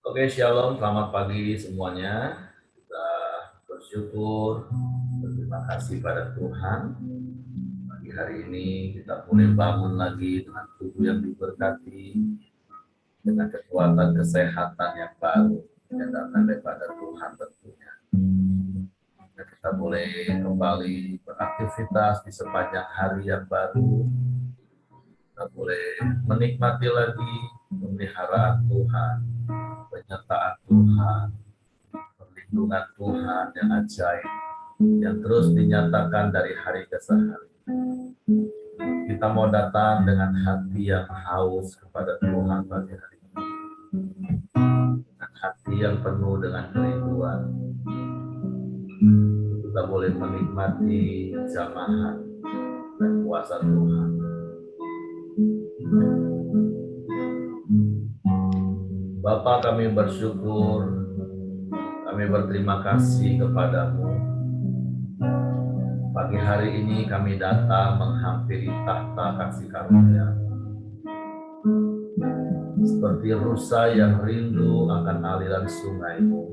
Oke, shalom, selamat pagi semuanya. Kita bersyukur, berterima kasih pada Tuhan. Pagi hari ini kita boleh bangun lagi dengan tubuh yang diberkati, dengan kekuatan kesehatan yang baru yang datang daripada Tuhan tentunya. Dan kita boleh kembali beraktivitas di sepanjang hari yang baru. Kita boleh menikmati lagi pemeliharaan Tuhan, penyertaan Tuhan, perlindungan Tuhan yang ajaib, yang terus dinyatakan dari hari ke hari. Kita mau datang dengan hati yang haus kepada Tuhan pagi hari ini, dengan hati yang penuh dengan kerinduan. Kita boleh menikmati jamahan dan kuasa Tuhan. Bapa, kami bersyukur, kami berterima kasih kepadamu. Pagi hari ini kami datang menghampiri tahta kasih karunia. Seperti rusa yang rindu akan aliran sungai-Mu,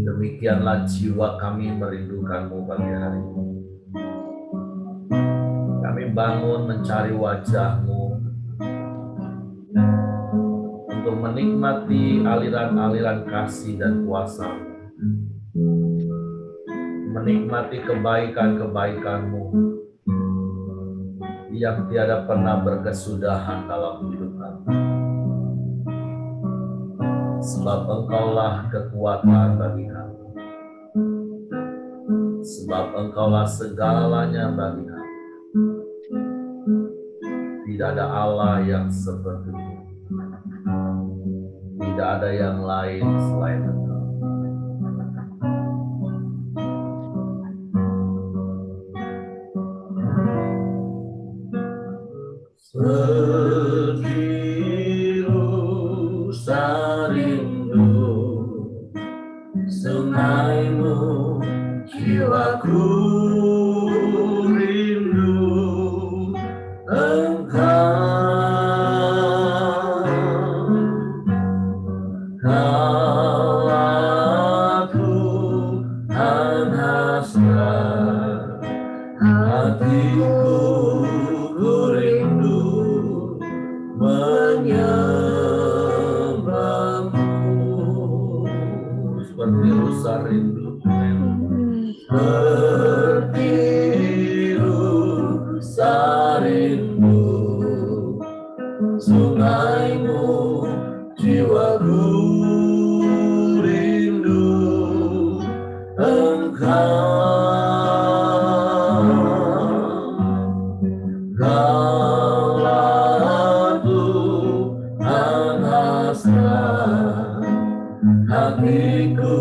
demikianlah jiwa kami merindukan-Mu pagi hari ini. Kami bangun mencari wajah-Mu untuk menikmati aliran-aliran kasih dan kuasa-Mu, menikmati kebaikan-kebaikan-Mu yang tiada pernah berkesudahan dalam hidup kami. Sebab Engkaulah kekuatan bagi kami. Sebab Engkaulah segalanya bagi kami. Tidak ada Allah yang seperti-Mu. Tidak ada yang lain selain Engkau. Seperti rusa rindu sungai-Mu, jiwaku rindu Engkau. Kaulah Tuhan hasrat hatiku, rindu menyembah-Mu. Seperti rusa rindu, seperti rusa rindu sungai-Mu, jiwaku rindu Engkau. Kaulah Tuhan hasrat hatiku,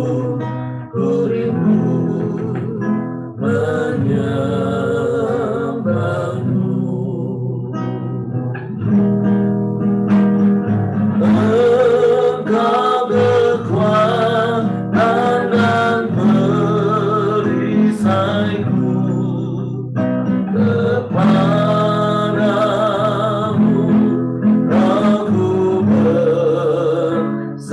ku rindu menyembah-Mu. Engkau kekuatan dan perisaiku, kepadamu rohku berserah.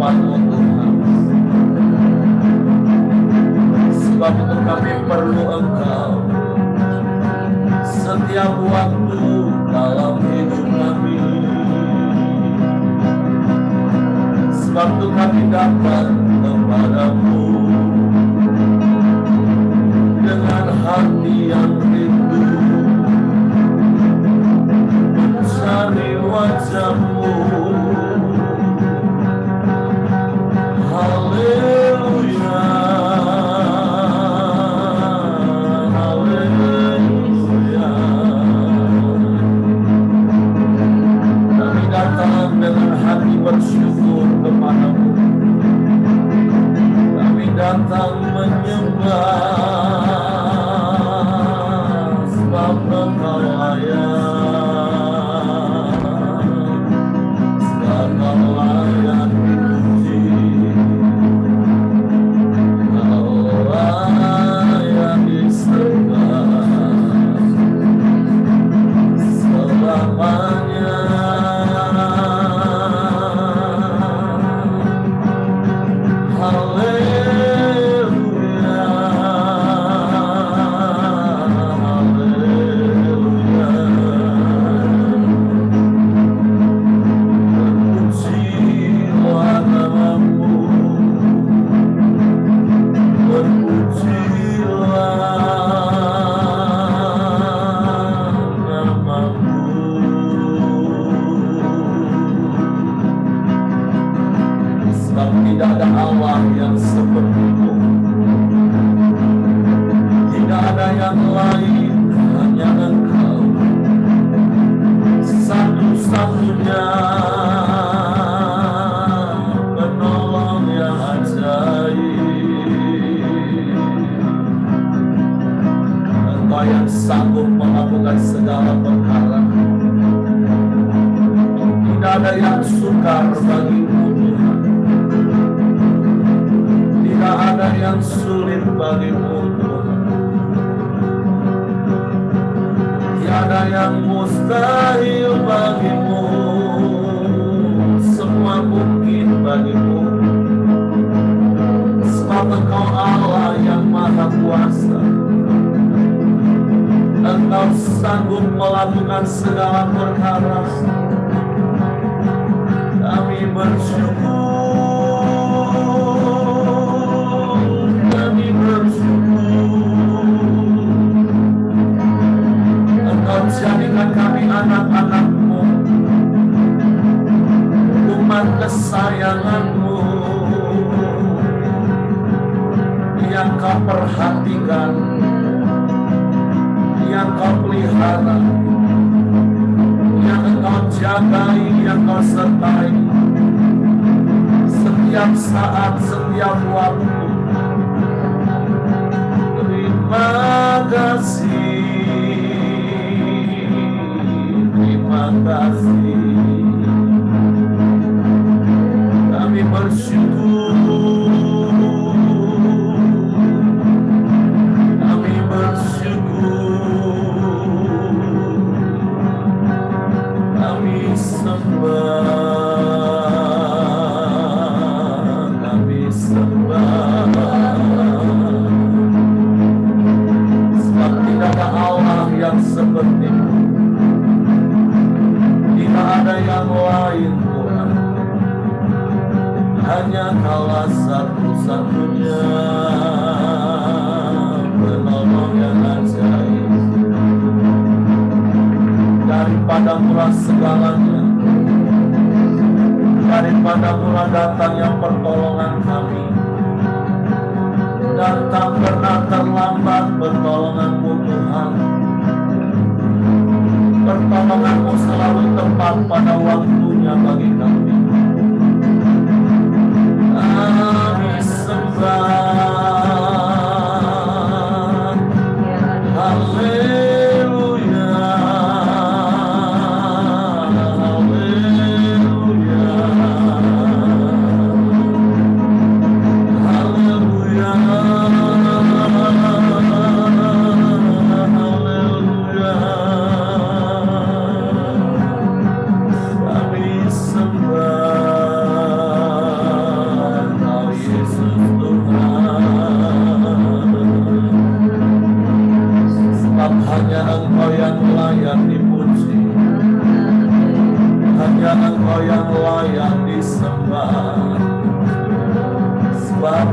firman-Mu Tuhan. Sebab itu kami perlu Engkau setiap waktu dalam hidup kami. Sebab itu kami datang kepadamu dengan hati yang rindu mencari wajah-Mu. Haleluya, haleluya. Kami datang dengan hati bersyukur kepadamu. Kami datang menyembah, sebab Engkau layak, segala layak dipuji. Engkau layak disembah selamanya. Tidak ada Allah yang seperti-Mu, tidak ada yang lain, hanya Engkau satu-satunya penolong yang ajaib. Engkau yang sanggup melakukan segala perkara, tidak ada yang sukar bagi-Mu. Tidak ada yang sulit bagi-Mu, Tuhan. Tiada yang mustahil bagi-Mu. Semua mungkin bagi-Mu. Sebab Engkau Allah yang Maha Kuasa. Engkau sanggup melakukan segala perkara. Kami bersyukur. Engkau jadikan kami anak-anak-Mu, umat kesayangan-Mu, yang Kau perhatikan, yang Kau pelihara, yang Engkau jagai, yang Kau sertai setiap saat, setiap waktu. Terima kasih, terima kasih. Kami bersyukur, kami bersyukur, kami sembah, kami sembah. Tidak ada Allah yang seperti-Mu, tidak ada yang lain, Tuhan. Hanya Kaulah satu-satunya penolong yang ajaib. Daripada-Mu segalanya, daripada-Mu datangnya pertolongan kami. Dan tak pernah terlambat pertolongan-Mu, Tuhan. Pertolongan-Mu selalu tepat pada waktunya bagi kami. Kami sembah, haleluya, haleluya, haleluya. Kami sembah.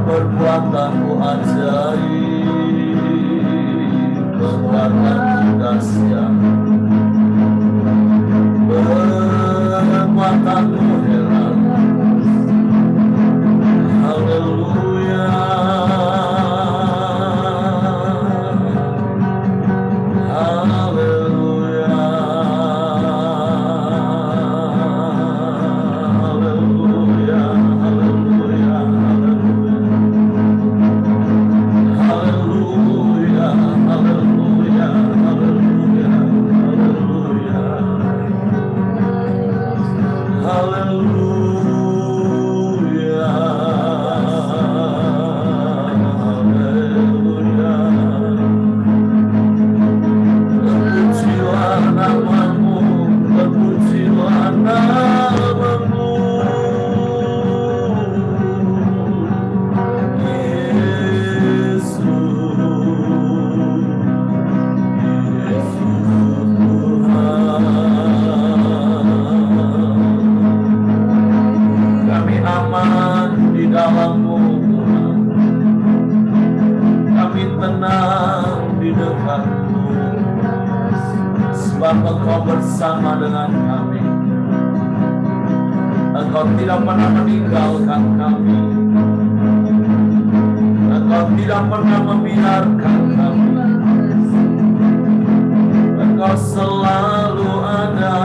perbuatanmu ajaib, perbuatanmu dahsyat, perbuatanmu heran. Haleluya, haleluya, haleluya, haleluya, haleluya, haleluya, haleluya, haleluya, haleluya. Engkau bersama dengan kami. Engkau tidak pernah meninggalkan kami. Engkau tidak pernah membiarkan kami. Engkau selalu ada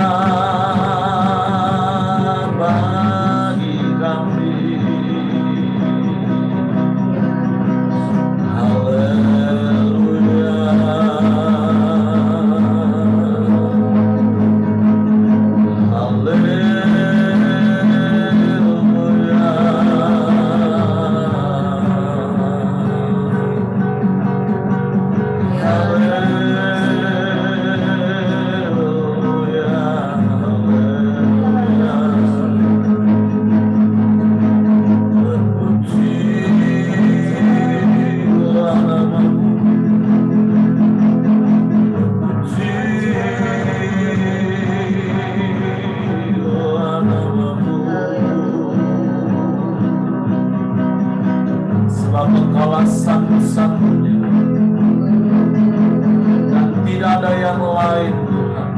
bagi kami. Satu-satunya dan tidak ada yang lain, Tuhan.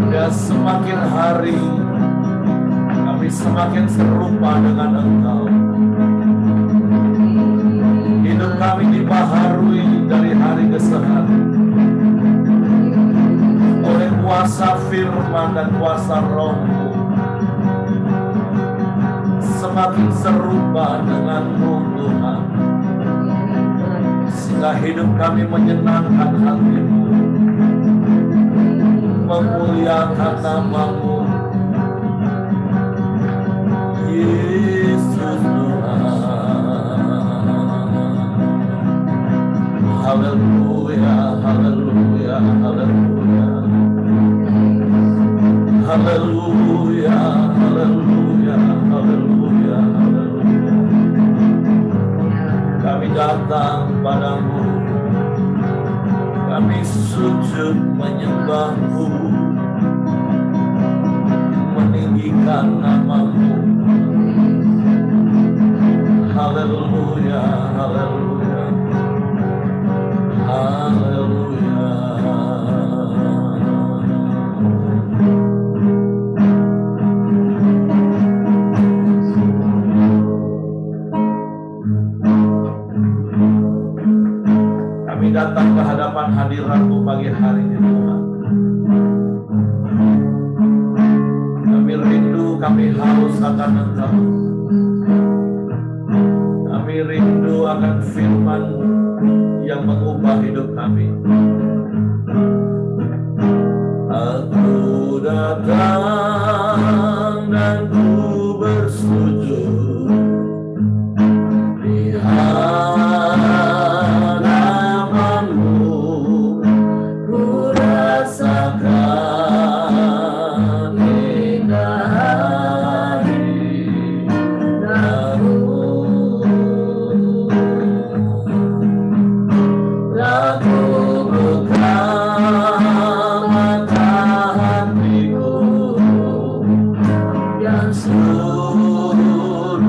Ya, semakin hari kami semakin serupa dengan Engkau. Hidup kami dibaharui dari hari ke hari oleh kuasa firman dan kuasa Roh-Mu. Semakin serupa dengan-Mu, Tuhan, sehingga hidup kami menyenangkan hati-Mu, memuliakan nama-Mu, Yesus Tuhan. Haleluya, haleluya, haleluya, haleluya, haleluya, haleluya, haleluya. Kami datang padamu, kami sujud menyembah-Mu, meninggikan nama-Mu. Haleluya, haleluya, haleluya. Kami datang ke hadapan hadirat-Mu pagi hari ini, Tuhan. Kami rindu, kami haus akan Engkau. Kami rindu akan firman-Mu yang mengubah hidup kami. Aku datang dan ku bersujud di hadapan-Mu, ku rasakan indah hadirat-Mu. Aku buka mata hatiku dan seluruh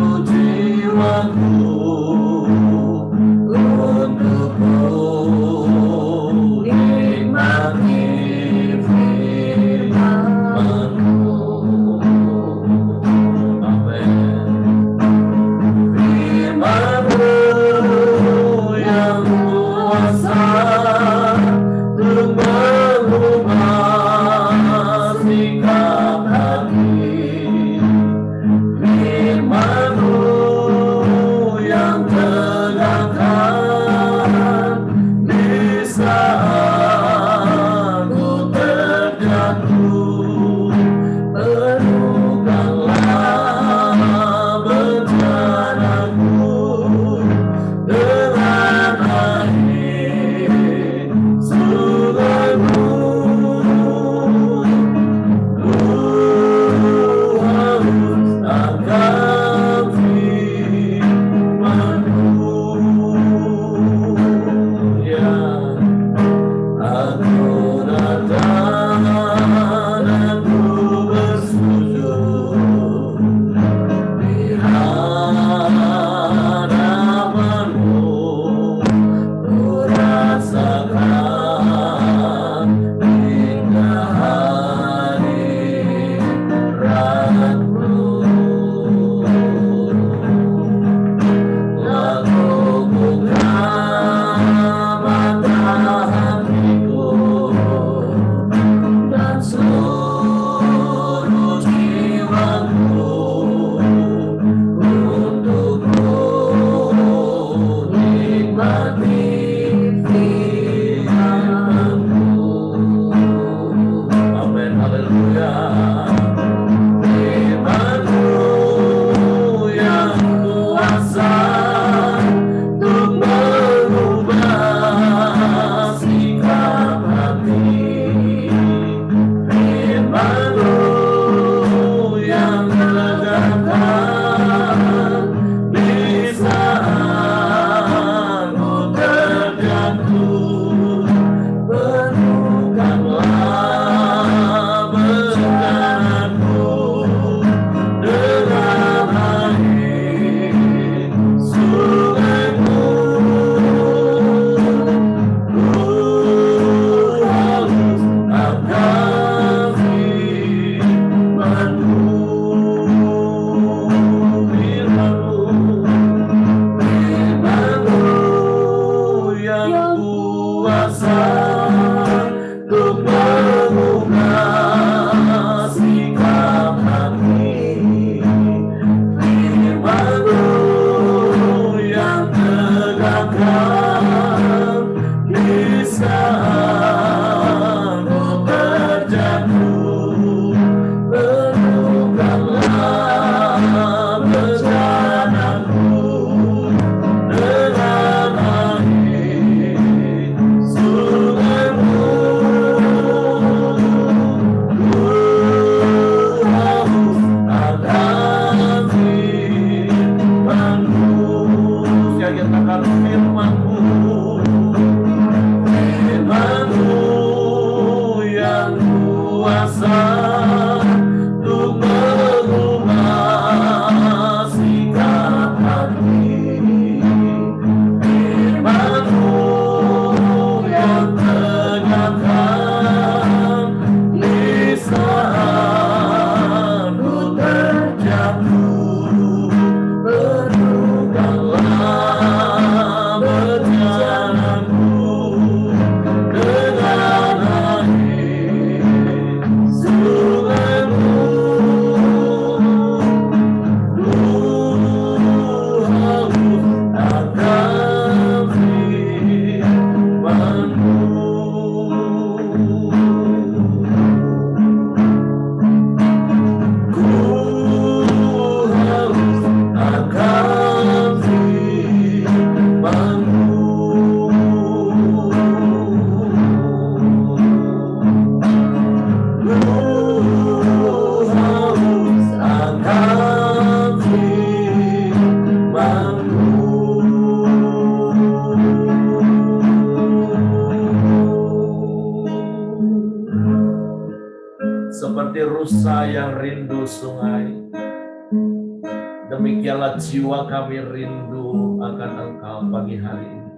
Demikianlah jiwa kami rindu akan Engkau pagi hari ini.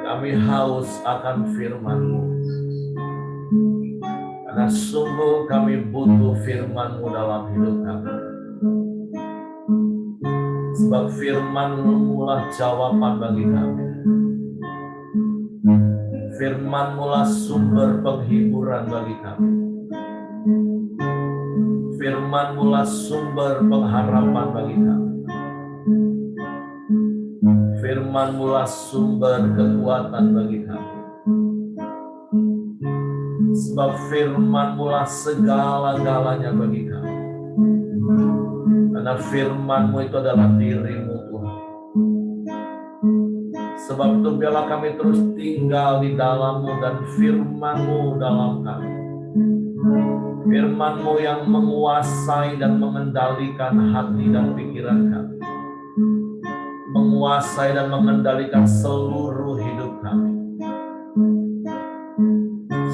Kami haus akan firman-Mu. Karena sungguh kami butuh firman-Mu dalam hidup kami. Sebab firman-Mu lah jawaban bagi kami. Firman-Mu lah sumber penghiburan bagi kami. Firman-Mu lah sumber pengharapan bagi kami. Firman-Mu lah sumber kekuatan bagi kami. Sebab firman-Mu lah segala-galanya bagi kami. Karena firman-Mu itu adalah diri-Mu Tuhan. Sebab itu biarlah kami terus tinggal di dalam-Mu dan firman-Mu dalam kami. Firman-Mu yang menguasai dan mengendalikan hati dan pikiran kami. Menguasai dan mengendalikan seluruh hidup kami.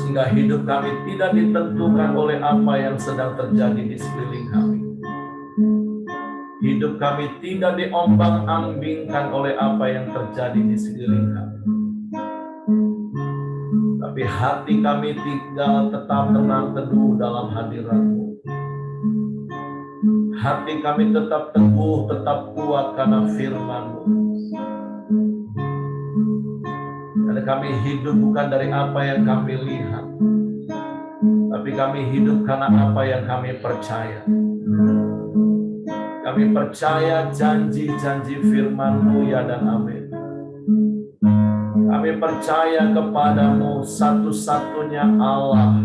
Sehingga hidup kami tidak ditentukan oleh apa yang sedang terjadi di sekeliling kami. Hidup kami tidak diombang-ambingkan oleh apa yang terjadi di sekeliling kami. Tapi hati kami tinggal tetap tenang teduh dalam hadirat-Mu. Hati kami tetap teguh, tetap kuat karena firman-Mu. Karena kami hidup bukan dari apa yang kami lihat, tapi kami hidup karena apa yang kami percaya. Kami percaya janji-janji firman-Mu ya dan amin. Kami percaya kepadamu satu-satunya Allah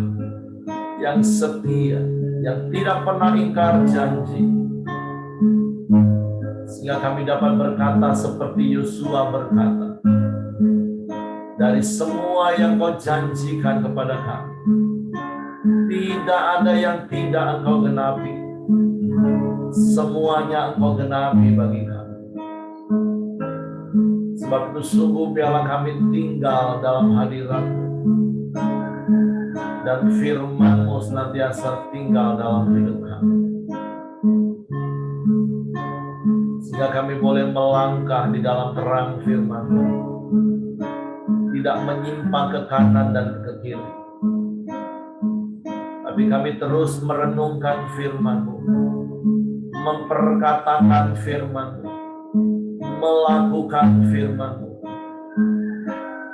yang setia, yang tidak pernah ingkar janji. Sehingga kami dapat berkata seperti Yosua berkata, dari semua yang Kau janjikan kepada kami, tidak ada yang tidak Engkau genapi. Semuanya Engkau genapi bagi kami. Sebab itu sungguh biarlah kami tinggal dalam hadirat-Mu dan firman-Mu senantiasa tinggal dalam hidup kami. Sehingga kami boleh melangkah di dalam terang firman-Mu, tidak menyimpang ke kanan dan ke kiri. Tapi kami terus merenungkan firman-Mu, memperkatakan firman-Mu, melakukan firman-Mu.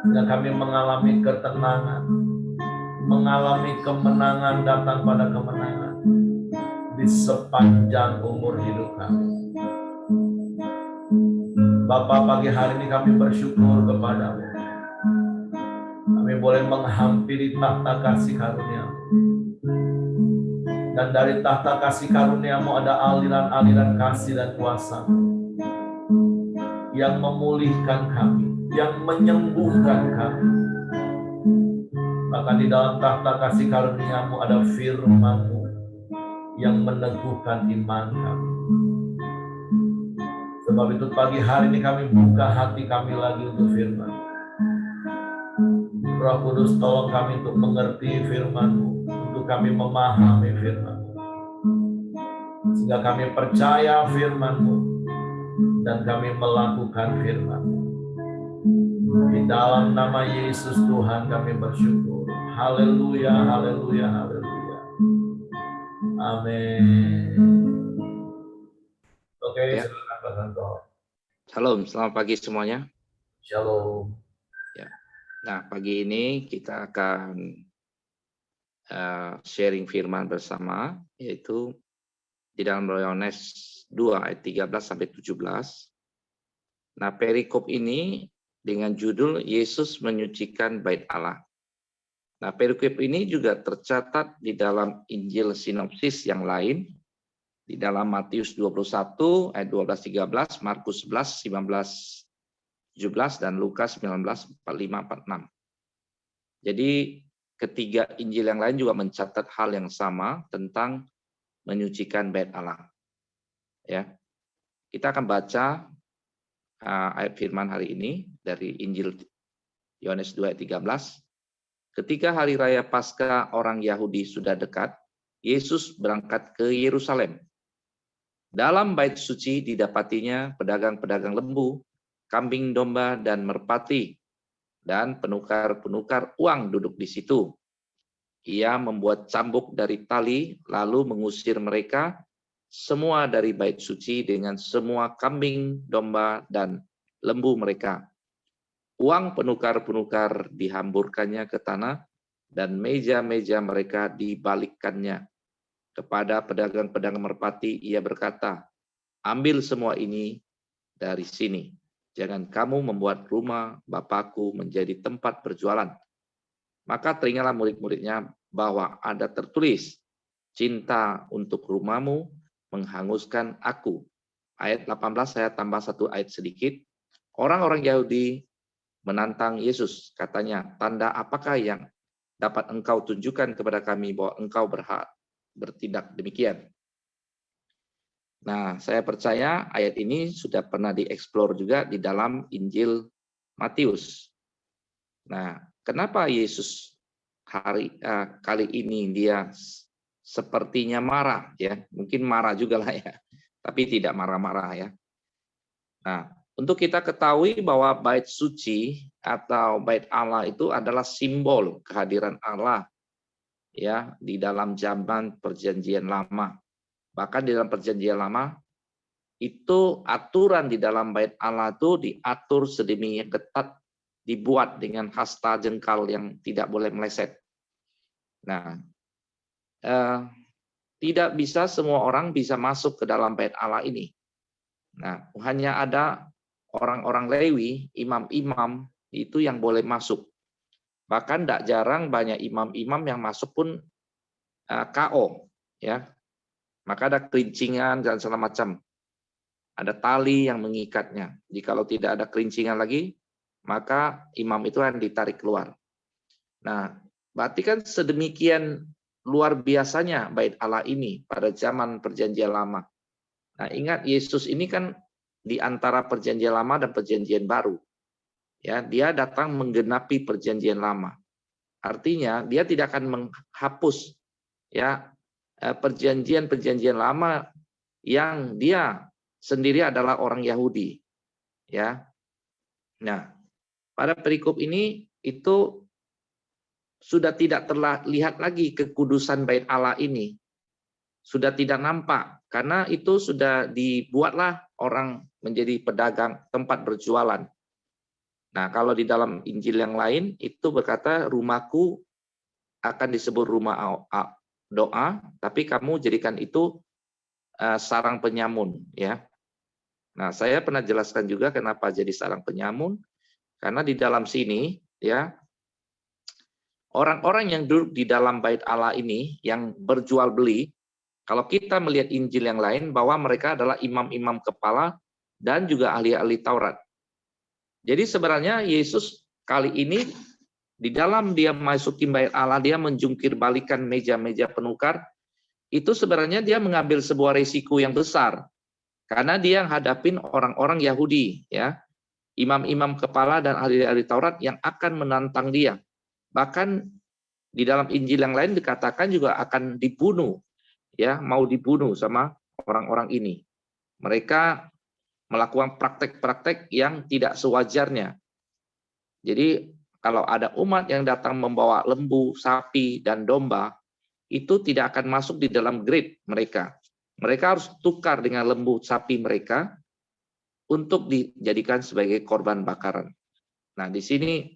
Sehingga kami mengalami ketenangan, mengalami kemenangan datang pada kemenangan di sepanjang umur hidup kami. Bapa, pagi hari ini kami bersyukur kepada-Mu. Kami boleh menghampiri tahta kasih karunia-Mu. Dan dari tahta kasih karunia-Mu ada aliran-aliran kasih dan kuasa yang memulihkan kami, yang menyembuhkan kami. Bahkan di dalam tahta kasih karunia-Mu ada firman-Mu yang meneguhkan iman kami. Sebab itu pagi hari ini kami buka hati kami lagi untuk firman. Roh Kudus tolong kami untuk mengerti firman-Mu, untuk kami memahami firman-Mu. Sehingga kami percaya firman-Mu dan kami melakukan firman-Mu. Di dalam nama Yesus Tuhan kami bersyukur. Haleluya, haleluya, haleluya. Amin. Oke, Ya. silakan Pak Santo. Shalom, selamat pagi semuanya. Shalom. Ya. Nah, pagi ini kita akan sharing firman bersama, yaitu di dalam Yohanes 2 ayat 13 sampai 17. Nah, perikop ini dengan judul Yesus menyucikan bait Allah. Nah, perikop ini juga tercatat di dalam Injil sinopsis yang lain, di dalam Matius 21 ayat 12-13, Markus 11, 19-17, dan Lukas 19, 45-46. Jadi ketiga Injil yang lain juga mencatat hal yang sama tentang menyucikan bait Allah. Ya, kita akan baca ayat firman hari ini dari Injil Yohanes 2 ayat 13. Ketika hari raya Paskah orang Yahudi sudah dekat, Yesus berangkat ke Yerusalem. Dalam bait suci didapatinya pedagang-pedagang lembu, kambing domba, dan merpati, dan penukar-penukar uang duduk di situ. Ia membuat cambuk dari tali, lalu mengusir mereka semua dari bait suci dengan semua kambing, domba, dan lembu mereka. Uang penukar-penukar dihamburkannya ke tanah, dan meja-meja mereka dibalikkannya. Kepada pedagang-pedagang merpati, ia berkata, "Ambil semua ini dari sini. Jangan kamu membuat rumah Bapakku menjadi tempat berjualan." Maka teringatlah murid-muridnya bahwa ada tertulis, "Cinta untuk rumahmu menghanguskan aku." Ayat 18 saya tambah satu ayat sedikit. Orang-orang Yahudi menantang Yesus. Katanya, "Tanda apakah yang dapat engkau tunjukkan kepada kami bahwa engkau berhak bertindak demikian?" Nah, saya percaya ayat ini sudah pernah dieksplor juga di dalam Injil Matius. Nah, kenapa Yesus kali ini dia sepertinya marah ya? Mungkin marah juga lah ya, tapi tidak marah-marah ya. Nah, untuk kita ketahui bahwa bait suci atau bait Allah itu adalah simbol kehadiran Allah ya di dalam zaman Perjanjian Lama. Bahkan di dalam Perjanjian Lama itu aturan di dalam bait Allah itu diatur sedemikian ketat, dibuat dengan hasta jengkal yang tidak boleh meleset. Nah, tidak bisa semua orang bisa masuk ke dalam bait Allah ini. Nah, hanya ada orang-orang Lewi, imam-imam itu yang boleh masuk. Bahkan tidak jarang banyak imam-imam yang masuk pun KO, ya. Maka ada kerincingan dan segala macam. Ada tali yang mengikatnya. Jikalau tidak ada kerincingan lagi, maka imam itu akan ditarik keluar. Nah, berarti kan sedemikian luar biasanya bait Allah ini pada zaman Perjanjian Lama. Nah, ingat Yesus ini kan di antara Perjanjian Lama dan Perjanjian Baru. Ya, dia datang menggenapi Perjanjian Lama. Artinya dia tidak akan menghapus ya perjanjian-perjanjian lama yang dia sendiri adalah orang Yahudi. Ya. Nah, pada perikop ini itu sudah tidak terlihat lagi kekudusan bait Allah ini. Sudah tidak nampak karena itu sudah dibuatlah orang menjadi pedagang tempat berjualan. Nah, kalau di dalam Injil yang lain itu berkata rumahku akan disebut rumah doa, tapi kamu jadikan itu sarang penyamun, ya. Nah, saya pernah jelaskan juga kenapa jadi sarang penyamun, karena di dalam sini, ya, orang-orang yang duduk di dalam bait Allah ini, yang berjual beli, kalau kita melihat Injil yang lain, bahwa mereka adalah imam-imam kepala dan juga ahli-ahli Taurat. Jadi sebenarnya Yesus kali ini di dalam dia masukin bait Allah, dia menjungkir balikan meja-meja penukar, itu sebenarnya dia mengambil sebuah risiko yang besar. Karena dia yang hadapin orang-orang Yahudi, ya, imam-imam kepala dan ahli-ahli Taurat yang akan menantang dia. Bahkan di dalam Injil yang lain dikatakan juga akan dibunuh, ya, mau dibunuh sama orang-orang ini. Mereka melakukan praktek-praktek yang tidak sewajarnya. Jadi kalau ada umat yang datang membawa lembu, sapi, dan domba, itu tidak akan masuk di dalam grid mereka. Mereka harus tukar dengan lembu sapi mereka untuk dijadikan sebagai korban bakaran. Nah, di sini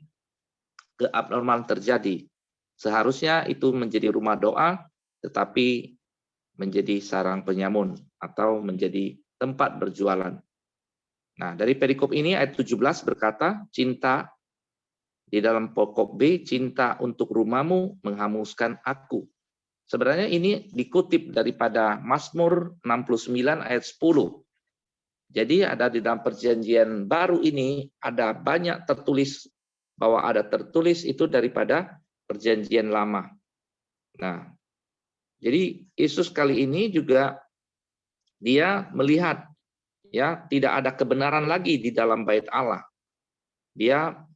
keabnormalan terjadi. Seharusnya itu menjadi rumah doa, tetapi menjadi sarang penyamun atau menjadi tempat berjualan. Nah, dari perikop ini ayat 17 berkata, cinta di dalam pokok B, cinta untuk rumahmu menghanguskan aku. Sebenarnya ini dikutip daripada Mazmur 69 ayat 10. Jadi ada di dalam perjanjian baru ini ada banyak tertulis bahwa ada tertulis itu daripada perjanjian lama. Nah, jadi Yesus kali ini juga dia melihat ya tidak ada kebenaran lagi di dalam bait Allah. Dia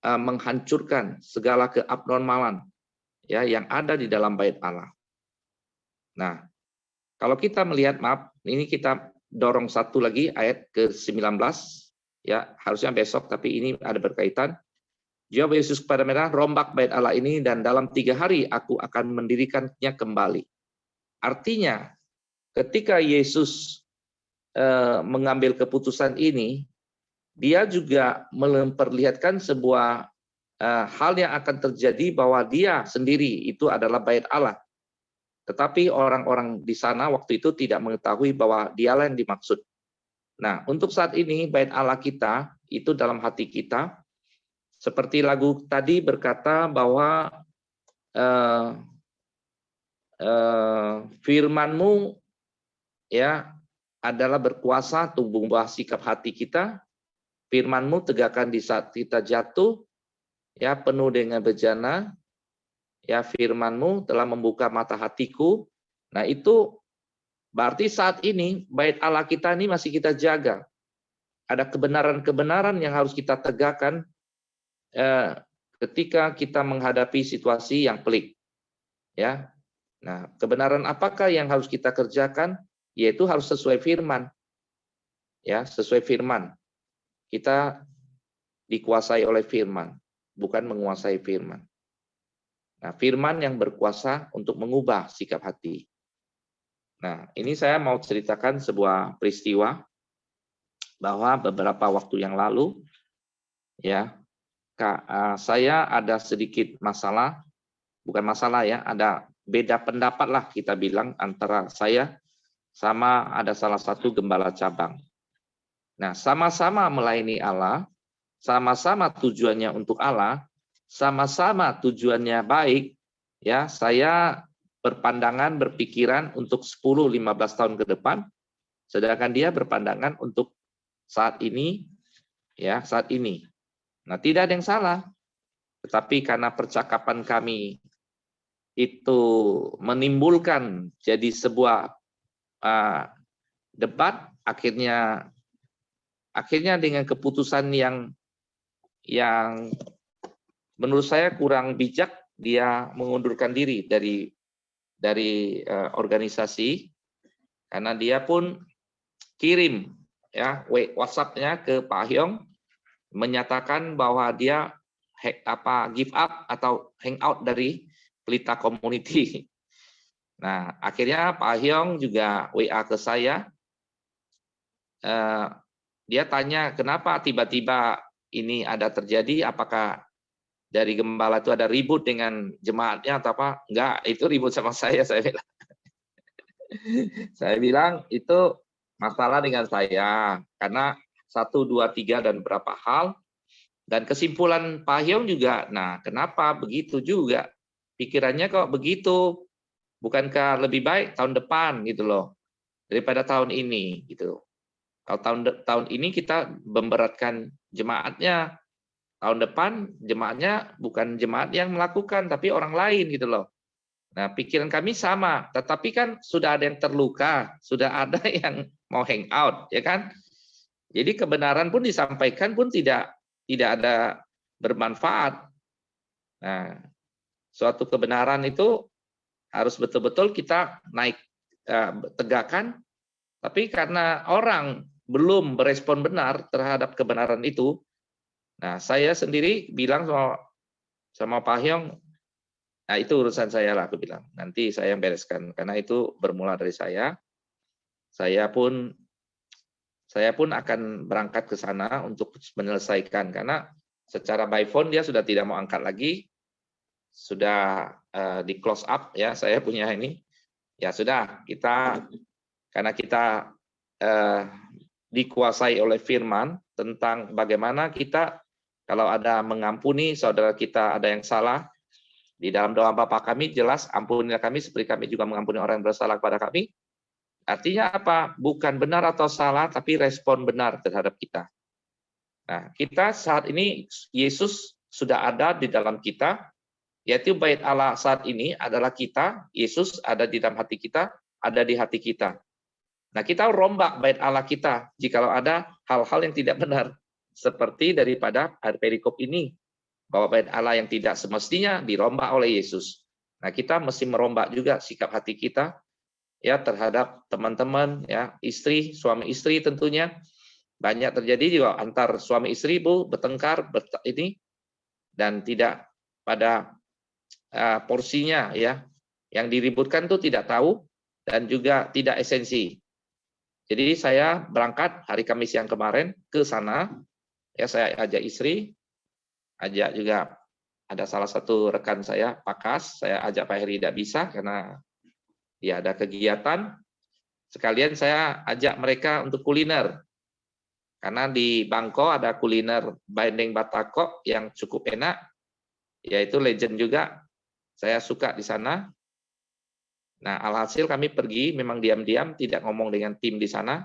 menghancurkan segala keabnormalan ya yang ada di dalam bait Allah. Nah, kalau kita melihat ini kita dorong satu lagi ayat ke-19, ya harusnya besok, tapi ini ada berkaitan. Jawab Yesus kepada mereka, rombak bait Allah ini dan dalam 3 hari aku akan mendirikannya kembali. Artinya ketika Yesus mengambil keputusan ini, dia juga memperlihatkan sebuah hal yang akan terjadi bahwa dia sendiri itu adalah bait Allah. Tetapi orang-orang di sana waktu itu tidak mengetahui bahwa dialah yang dimaksud. Nah, untuk saat ini bait Allah kita itu dalam hati kita. Seperti lagu tadi berkata bahwa firman-Mu ya adalah berkuasa untuk mengubah sikap hati kita. Firman-Mu tegakkan di saat kita jatuh, ya penuh dengan bejana. Ya firman-Mu telah membuka mata hatiku. Nah itu berarti saat ini bait Allah kita ini masih kita jaga. Ada kebenaran-kebenaran yang harus kita tegakkan ketika kita menghadapi situasi yang pelik, ya. Nah, kebenaran apakah yang harus kita kerjakan? Yaitu harus sesuai firman, ya, sesuai firman. Kita dikuasai oleh firman, bukan menguasai firman. Nah, firman yang berkuasa untuk mengubah sikap hati. Nah, ini saya mau ceritakan sebuah peristiwa bahwa beberapa waktu yang lalu, ya. Saya ada sedikit masalah, bukan masalah ya, ada beda pendapat lah kita bilang antara saya sama ada salah satu gembala cabang. Nah, sama-sama melayani Allah, sama-sama tujuannya untuk Allah, sama-sama tujuannya baik, ya saya berpandangan, berpikiran untuk 10-15 tahun ke depan, sedangkan dia berpandangan untuk saat ini, ya saat ini. Nah, tidak ada yang salah. Tetapi karena percakapan kami itu menimbulkan jadi sebuah debat, akhirnya dengan keputusan yang menurut saya kurang bijak, dia mengundurkan diri dari organisasi karena dia pun kirim ya WhatsApp-nya ke Pak Hyong menyatakan bahwa dia give up atau hangout dari Pelita Community. Nah, akhirnya Pak Hyong juga WA ke saya. Dia tanya kenapa tiba-tiba ini ada terjadi, apakah dari gembala itu ada ribut dengan jemaatnya atau apa? Enggak, itu ribut sama saya bilang. Saya bilang itu masalah dengan saya karena 1, 2, 3 dan berapa hal. Dan kesimpulan Pak Hyong juga, nah kenapa begitu juga? Pikirannya kok begitu? Bukankah lebih baik tahun depan gitu loh, daripada tahun ini gitu. Kalau tahun ini kita memberatkan jemaatnya, tahun depan jemaatnya bukan jemaat yang melakukan, tapi orang lain gitu loh. Nah pikiran kami sama, tetapi kan sudah ada yang terluka, sudah ada yang mau hangout, ya kan? Jadi kebenaran pun disampaikan pun tidak ada bermanfaat. Nah, suatu kebenaran itu harus betul-betul kita tegakkan, tapi karena orang belum berespon benar terhadap kebenaran itu, nah saya sendiri bilang sama Pak Hyong, nah itu urusan saya lah, aku bilang. Nanti saya yang bereskan, karena itu bermula dari saya. Saya pun akan berangkat ke sana untuk menyelesaikan, karena secara by phone dia sudah tidak mau angkat lagi, sudah di close up ya, saya punya ini. Ya sudah, karena kita dikuasai oleh firman tentang bagaimana kita kalau ada mengampuni saudara kita ada yang salah, di dalam doa Bapa kami jelas, ampunilah kami seperti kami juga mengampuni orang yang bersalah kepada kami. Artinya apa? Bukan benar atau salah, tapi respon benar terhadap kita. Nah, kita saat ini, Yesus sudah ada di dalam kita, yaitu bait Allah saat ini adalah kita, Yesus ada di dalam hati kita, ada di hati kita. Nah, kita rombak bait Allah kita, jikalau ada hal-hal yang tidak benar, seperti daripada perikop ini, bahwa bait Allah yang tidak semestinya dirombak oleh Yesus. Nah, kita mesti merombak juga sikap hati kita, ya terhadap teman-teman, ya istri, suami istri tentunya. Banyak terjadi juga antar suami istri, Bu, bertengkar ini dan tidak pada porsinya, ya. Yang diributkan tuh tidak tahu dan juga tidak esensi. Jadi saya berangkat hari Kamis yang kemarin ke sana, ya saya ajak istri, ajak juga ada salah satu rekan saya, Pak Kas, saya ajak Pak Heri tidak bisa karena dia ada kegiatan. Sekalian saya ajak mereka untuk kuliner. Karena di Bangko ada kuliner Bandeng Batako yang cukup enak, yaitu legend juga. Saya suka di sana. Nah, alhasil kami pergi, memang diam-diam, tidak ngomong dengan tim di sana.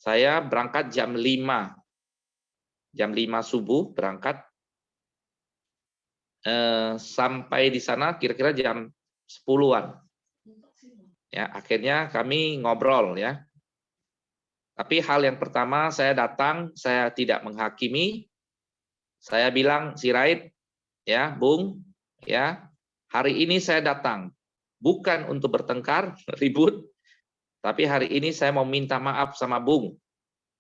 Saya berangkat jam 5 subuh berangkat, sampai di sana kira-kira jam 10-an. Ya, akhirnya kami ngobrol, ya. Tapi hal yang pertama saya datang, saya tidak menghakimi. Saya bilang, Sirait, ya, Bung, ya, hari ini saya datang bukan untuk bertengkar, ribut, tapi hari ini saya mau minta maaf sama Bung,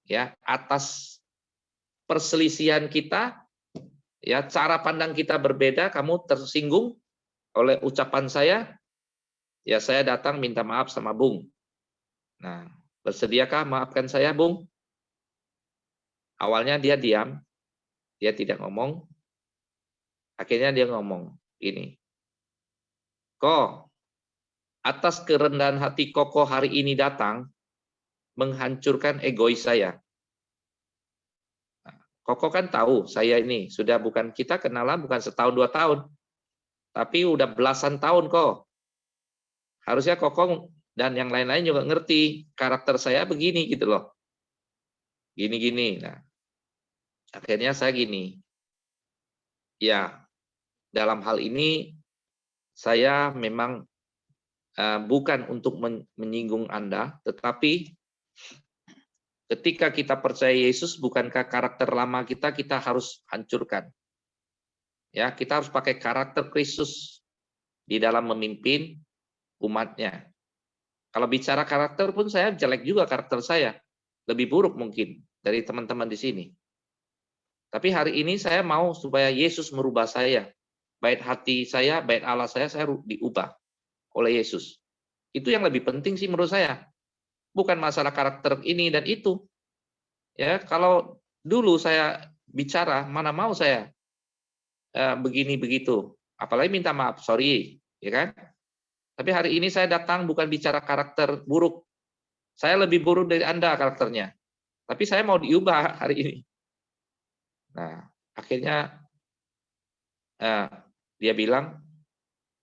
ya, atas perselisihan kita, ya, cara pandang kita berbeda, kamu tersinggung oleh ucapan saya, ya saya datang minta maaf sama Bung. Nah, bersediakah maafkan saya, Bung? Awalnya dia diam, dia tidak ngomong. Akhirnya dia ngomong gini, Ko, atas kerendahan hati Koko hari ini datang, menghancurkan egois saya. Koko kan tahu saya ini sudah bukan, kita kenalan bukan setahun 2 tahun, tapi udah belasan tahun kok. Harusnya Koko dan yang lain-lain juga ngerti karakter saya begini gitu loh. Gini-gini. Nah, akhirnya saya gini. Ya, dalam hal ini saya memang bukan untuk menyinggung Anda, tetapi ketika kita percaya Yesus, bukankah karakter lama kita harus hancurkan? Ya, kita harus pakai karakter Kristus di dalam memimpin umatnya. Kalau bicara karakter pun saya jelek juga karakter saya. Lebih buruk mungkin dari teman-teman di sini. Tapi hari ini saya mau supaya Yesus merubah saya. Baik hati saya, baik Allah saya diubah oleh Yesus. Itu yang lebih penting sih menurut saya. Bukan masalah karakter ini dan itu. Ya, kalau dulu saya bicara, mana mau saya begini begitu. Apalagi minta maaf, sorry, ya kan? Tapi hari ini saya datang bukan bicara karakter buruk. Saya lebih buruk dari Anda karakternya. Tapi saya mau diubah hari ini. Nah, akhirnya dia bilang,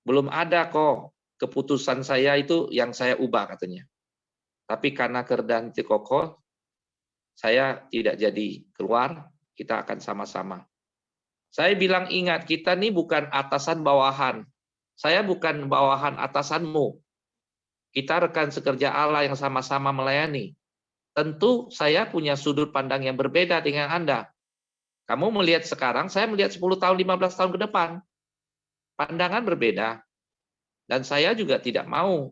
belum ada kok keputusan saya itu yang saya ubah katanya. Tapi karena kerendahan hati Koko, saya tidak jadi keluar, kita akan sama-sama. Saya bilang ingat, kita nih bukan atasan bawahan. Saya bukan bawahan atasanmu. Kita rekan sekerja Allah yang sama-sama melayani. Tentu saya punya sudut pandang yang berbeda dengan Anda. Kamu melihat sekarang, saya melihat 10 tahun, 15 tahun ke depan. Pandangan berbeda. Dan saya juga tidak mau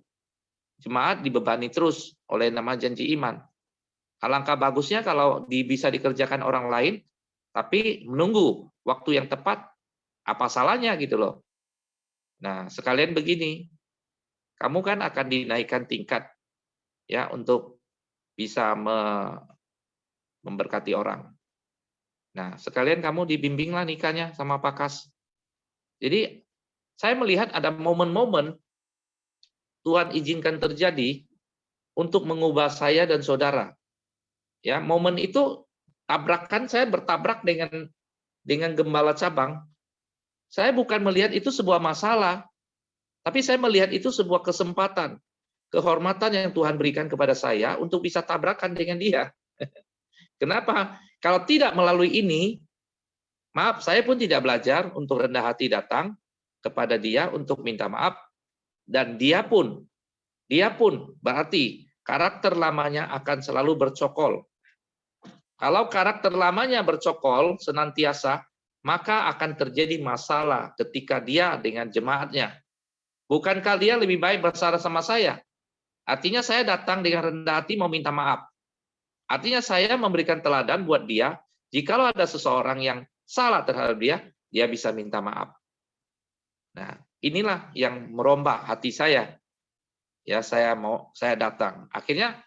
jemaat dibebani terus oleh nama janji iman. Alangkah bagusnya kalau bisa dikerjakan orang lain, tapi menunggu waktu yang tepat, apa salahnya gitu loh. Nah, sekalian begini, kamu kan akan dinaikkan tingkat ya untuk bisa memberkati orang. Nah, sekalian kamu dibimbinglah nikahnya sama Pak Kas. Jadi, saya melihat ada momen-momen Tuhan izinkan terjadi untuk mengubah saya dan saudara. Ya, momen itu tabrakan, saya bertabrak dengan gembala cabang. Saya bukan melihat itu sebuah masalah, tapi saya melihat itu sebuah kesempatan, kehormatan yang Tuhan berikan kepada saya untuk bisa tabrakan dengan dia. Kenapa? Kalau tidak melalui ini, maaf, saya pun tidak belajar untuk rendah hati datang kepada dia untuk minta maaf, dan dia pun berarti karakter lamanya akan selalu bercokol. Kalau karakter lamanya bercokol senantiasa, maka akan terjadi masalah ketika dia dengan jemaatnya. Bukankah dia lebih baik bersara sama saya? Artinya saya datang dengan rendah hati mau minta maaf. Artinya saya memberikan teladan buat dia, jikalau ada seseorang yang salah terhadap dia, dia bisa minta maaf. Nah, inilah yang merombak hati saya. Ya, saya datang. Akhirnya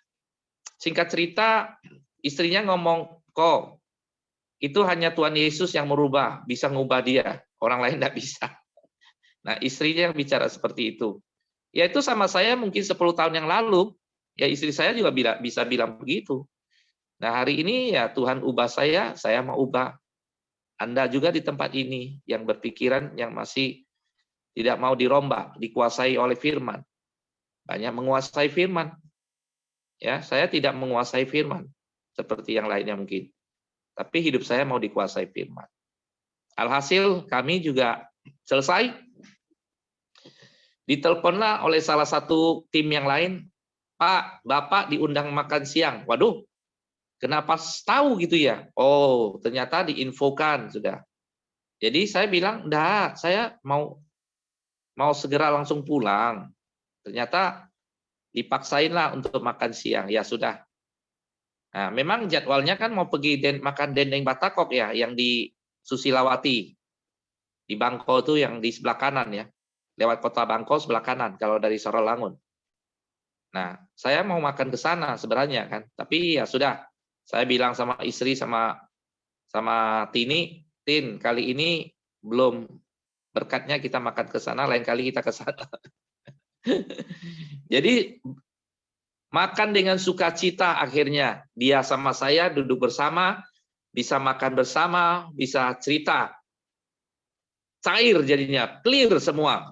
singkat cerita, istrinya ngomong, "Kok, itu hanya Tuhan Yesus yang merubah, bisa ngubah dia, orang lain tidak bisa." Nah, istrinya yang bicara seperti itu. Ya itu sama saya mungkin 10 tahun yang lalu, ya istri saya juga bisa bilang begitu. Nah, hari ini ya Tuhan ubah saya mau ubah. Anda juga di tempat ini yang berpikiran yang masih tidak mau dirombak, dikuasai oleh firman. Banyak menguasai firman. Ya, saya tidak menguasai firman seperti yang lainnya mungkin. Tapi hidup saya mau dikuasai firman. Alhasil kami juga selesai. Diteleponlah oleh salah satu tim yang lain, "Pak, Bapak diundang makan siang." Waduh, kenapa tahu gitu ya? Oh, ternyata diinfokan sudah. Jadi saya bilang, "Enggak, saya mau segera langsung pulang." Ternyata dipaksainlah untuk makan siang. Ya sudah. Nah, memang jadwalnya kan mau pergi makan dendeng Batakok ya, yang di Susilawati. Di Bangko itu yang di sebelah kanan ya. Lewat kota Bangko sebelah kanan kalau dari Sorolangun. Nah, saya mau makan ke sana sebenarnya kan. Tapi ya sudah. Saya bilang sama istri sama Tini, "Tin, kali ini belum berkatnya kita makan ke sana, lain kali kita ke sana." Jadi makan dengan sukacita akhirnya. Dia sama saya duduk bersama, bisa makan bersama, bisa cerita. Cair jadinya, clear semua.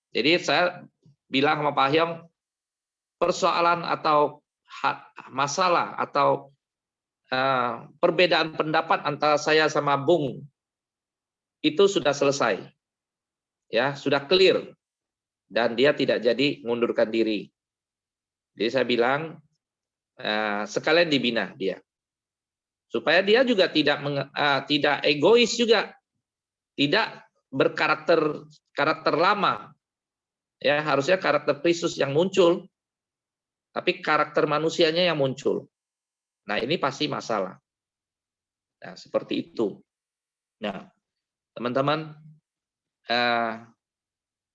Jadi saya bilang sama Pak Hyong, persoalan atau masalah atau perbedaan pendapat antara saya sama Bung itu sudah selesai. Ya, sudah clear. Dan dia tidak jadi mengundurkan diri. Jadi saya bilang, sekalian dibina dia. Supaya dia juga tidak egois juga. Tidak karakter lama. Ya, harusnya karakter Kristus yang muncul, tapi karakter manusianya yang muncul. Nah, ini pasti masalah. Nah, seperti itu. Nah, teman-teman,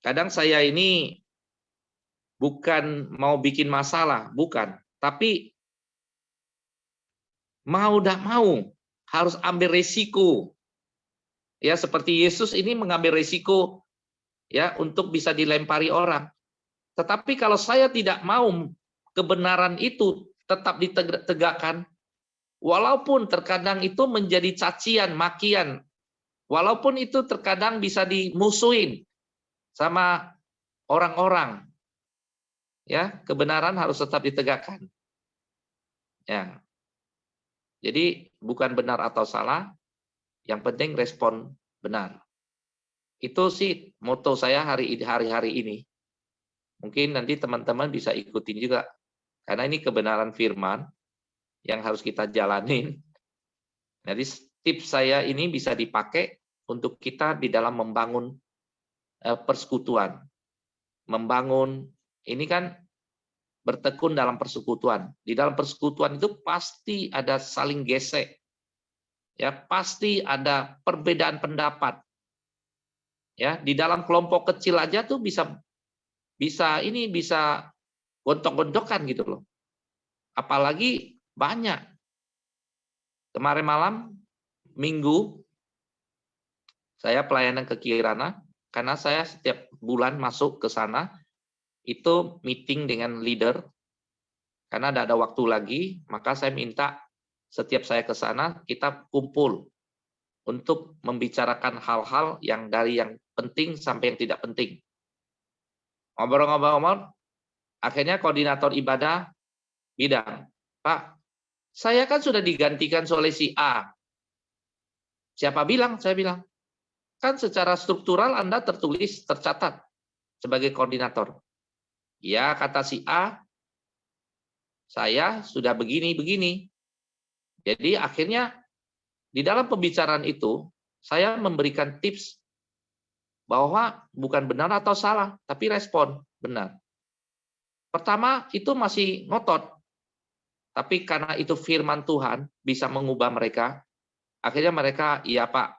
kadang saya ini bukan mau bikin masalah, bukan. Tapi mau tidak mau harus ambil resiko. Ya, seperti Yesus ini mengambil resiko ya untuk bisa dilempari orang. Tetapi kalau saya tidak mau kebenaran itu tetap ditegakkan, walaupun terkadang itu menjadi cacian, makian, walaupun itu terkadang bisa dimusuhin sama orang-orang, ya kebenaran harus tetap ditegakkan. Ya, jadi bukan benar atau salah, yang penting respon benar. Itu sih moto saya hari-hari ini. Mungkin nanti teman-teman bisa ikutin juga. Karena ini kebenaran firman yang harus kita jalanin. Jadi tips saya ini bisa dipakai untuk kita di dalam membangun persekutuan. Membangun, ini kan bertekun dalam persekutuan. Di dalam persekutuan itu pasti ada saling gesek. Ya, pasti ada perbedaan pendapat. Ya, di dalam kelompok kecil aja tuh bisa gontok-gontokan gitu loh. Apalagi banyak. Kemarin malam Minggu saya pelayanan ke Kirana karena saya setiap bulan masuk ke sana itu meeting dengan leader karena tidak ada waktu lagi, maka saya minta setiap saya ke sana kita kumpul untuk membicarakan hal-hal yang dari yang penting sampai yang tidak penting. Ngobrol-ngobrol, akhirnya koordinator ibadah bilang, "Pak, saya kan sudah digantikan oleh si A." Siapa bilang? Saya bilang. Kan secara struktural Anda tercatat sebagai koordinator. Ya, kata si A, saya sudah begini-begini. Jadi akhirnya di dalam pembicaraan itu, saya memberikan tips bahwa bukan benar atau salah, tapi respon benar. Pertama itu masih ngotot, tapi karena itu firman Tuhan bisa mengubah mereka, akhirnya mereka, iya Pak,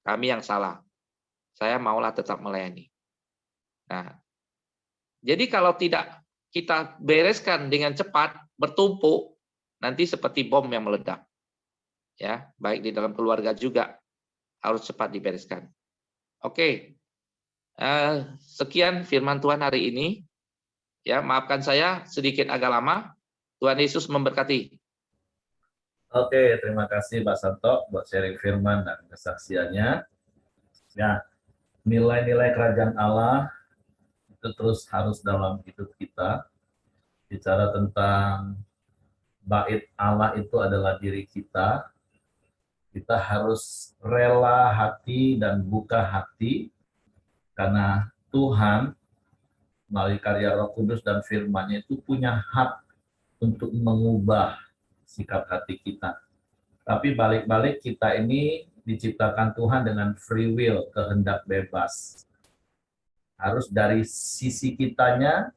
kami yang salah. Saya maulah tetap melayani. Nah, jadi kalau tidak kita bereskan dengan cepat, bertumpuk, nanti seperti bom yang meledak. Ya, baik di dalam keluarga juga harus cepat dibereskan. Oke, sekian firman Tuhan hari ini. Ya, maafkan saya sedikit agak lama. Tuhan Yesus memberkati. Oke, terima kasih Pak Santo buat sharing firman dan kesaksiannya. Ya, nilai-nilai kerajaan Allah itu terus harus dalam hidup kita. Bicara tentang bait Allah itu adalah diri kita. Kita harus rela hati dan buka hati karena Tuhan melalui karya Roh Kudus dan firman-Nya itu punya hak untuk mengubah sikap hati kita. Tapi balik-balik kita ini diciptakan Tuhan dengan free will, kehendak bebas. Harus dari sisi kitanya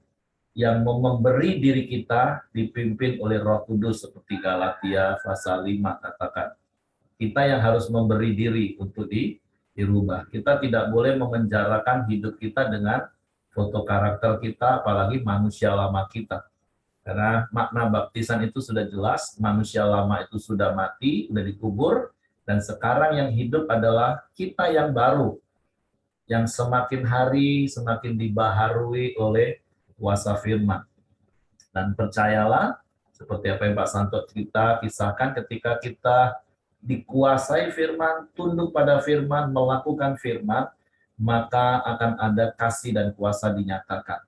yang memberi diri kita dipimpin oleh Roh Kudus seperti Galatia pasal 5 katakan. Kita yang harus memberi diri untuk dirubah. Kita tidak boleh memenjarakan hidup kita dengan foto karakter kita, apalagi manusia lama kita. Karena makna baptisan itu sudah jelas, manusia lama itu sudah mati, sudah dikubur, dan sekarang yang hidup adalah kita yang baru, yang semakin hari semakin dibaharui oleh kuasa firman. Dan percayalah, seperti apa yang Pak Santo kisahkan ketika kita dikuasai firman, tunduk pada firman, melakukan firman, maka akan ada kasih dan kuasa dinyatakan.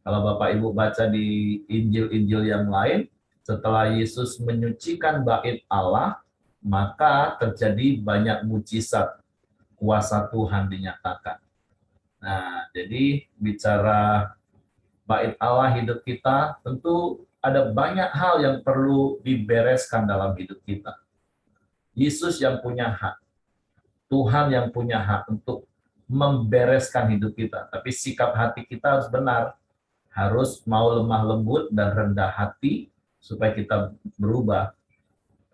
Kalau Bapak Ibu baca di Injil-Injil yang lain, setelah Yesus menyucikan bait Allah, maka terjadi banyak mujizat, kuasa Tuhan dinyatakan. Nah, jadi bicara bait Allah hidup kita, tentu ada banyak hal yang perlu dibereskan dalam hidup kita. Yesus yang punya hak, Tuhan yang punya hak untuk membereskan hidup kita. Tapi sikap hati kita harus benar, harus mau lemah lembut dan rendah hati supaya kita berubah.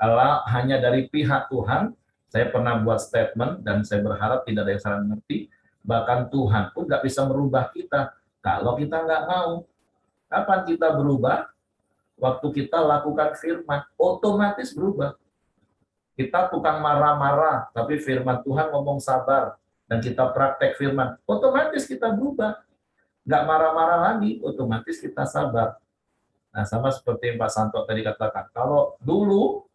Kalau hanya dari pihak Tuhan, saya pernah buat statement dan saya berharap tidak ada yang salah mengerti, bahkan Tuhan pun nggak bisa merubah kita kalau kita nggak mau. Kapan kita berubah? Waktu kita lakukan firman, otomatis berubah. Kita tukang marah-marah, tapi firman Tuhan ngomong sabar, dan kita praktek firman, otomatis kita berubah. Nggak marah-marah lagi, otomatis kita sabar. Nah, sama seperti yang Pak Santo tadi katakan, kalau dulu,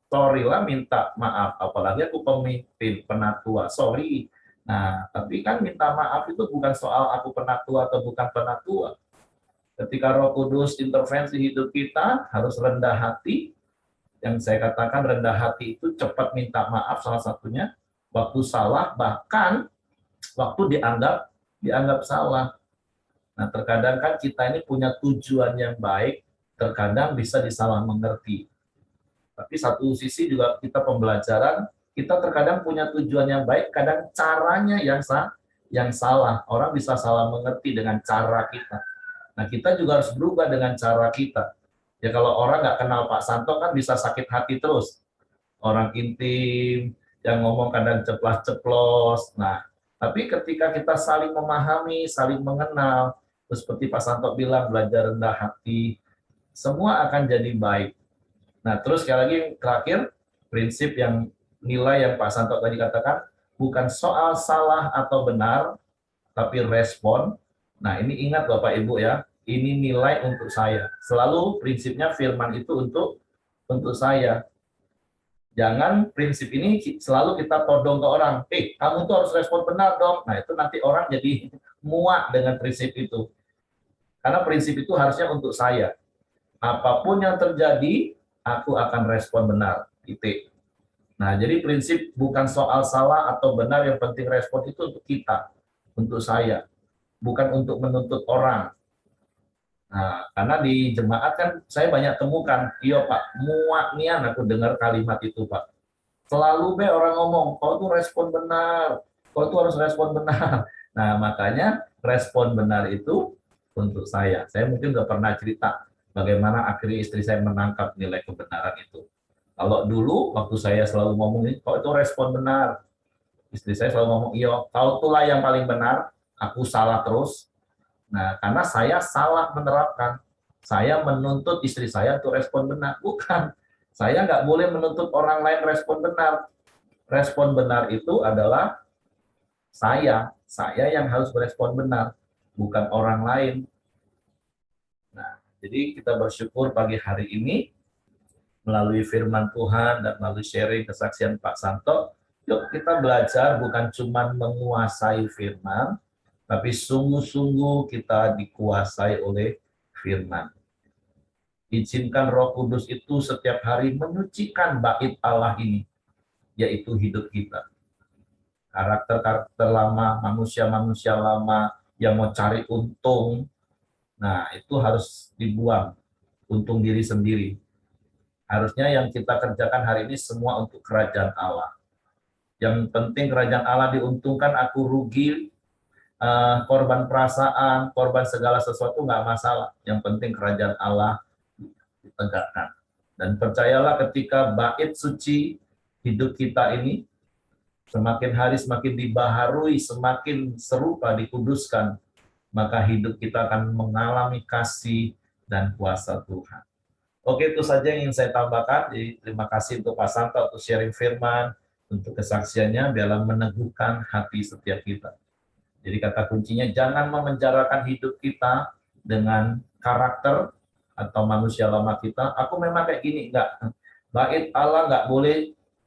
sorry lah minta maaf, apalagi aku pemimpin, penatua, sorry. Nah, tapi kan minta maaf itu bukan soal aku penatua atau bukan penatua. Ketika Roh Kudus intervensi hidup kita, harus rendah hati. Yang saya katakan rendah hati itu cepat minta maaf salah satunya, waktu salah, bahkan waktu dianggap salah. Nah, terkadang kan kita ini punya tujuan yang baik, terkadang bisa disalah mengerti. Tapi satu sisi juga kita pembelajaran, kita terkadang punya tujuan yang baik, kadang caranya yang salah. Orang bisa salah mengerti dengan cara kita. Nah, kita juga harus berubah dengan cara kita. Ya kalau orang nggak kenal Pak Santo kan bisa sakit hati terus. Orang intim, yang ngomong kadang ceplas-ceplos. Nah, tapi ketika kita saling memahami, saling mengenal, terus seperti Pak Santo bilang, belajar rendah hati, semua akan jadi baik. Nah, terus sekali lagi terakhir, prinsip yang nilai yang Pak Santo tadi katakan, bukan soal salah atau benar, tapi respon. Nah, ini ingat Bapak Ibu ya, ini nilai untuk saya. Selalu prinsipnya firman itu untuk saya. Jangan prinsip ini selalu kita todong ke orang. Kamu tuh harus respon benar dong. Nah, itu nanti orang jadi muak dengan prinsip itu. Karena prinsip itu harusnya untuk saya. Apapun yang terjadi, aku akan respon benar. Titik. Nah, jadi prinsip bukan soal salah atau benar, yang penting respon itu untuk kita, untuk saya. Bukan untuk menuntut orang. Nah, karena di jemaat kan saya banyak temukan, iya Pak, muak nian aku dengar kalimat itu Pak. Selalu orang ngomong, kau tuh respon benar, kau tuh harus respon benar. Nah, makanya respon benar itu untuk saya. Saya mungkin udah pernah cerita bagaimana akhirnya istri saya menangkap nilai kebenaran itu. Kalau dulu waktu saya selalu ngomongin, kok itu respon benar, istri saya selalu ngomong, iya, kau itulah yang paling benar, aku salah terus. Nah, karena saya salah menerapkan, saya menuntut istri saya untuk respon benar. Bukan, saya nggak boleh menuntut orang lain respon benar. Respon benar itu adalah saya yang harus berespon benar, bukan orang lain. Nah, jadi kita bersyukur pagi hari ini melalui firman Tuhan dan melalui sharing kesaksian Pak Santo, yuk kita belajar bukan cuma menguasai firman, tapi sungguh-sungguh kita dikuasai oleh firman. Izinkan Roh Kudus itu setiap hari menyucikan bait Allah ini, yaitu hidup kita. Karakter-karakter lama, manusia-manusia lama yang mau cari untung, nah itu harus dibuang, untung diri sendiri. Harusnya yang kita kerjakan hari ini semua untuk kerajaan Allah. Yang penting kerajaan Allah diuntungkan, aku rugi, korban perasaan, korban segala sesuatu nggak masalah. Yang penting kerajaan Allah ditegakkan. Dan percayalah ketika bait suci hidup kita ini semakin hari semakin dibaharui, semakin serupa, dikuduskan, maka hidup kita akan mengalami kasih dan kuasa Tuhan. Oke, itu saja yang ingin saya tambahkan. Jadi, terima kasih untuk Pak Santo untuk sharing firman, untuk kesaksiannya, biarlah meneguhkan hati setiap kita. Jadi kata kuncinya, jangan memenjarakan hidup kita dengan karakter atau manusia lama kita. Aku memang kayak gini, enggak. Bait Allah enggak boleh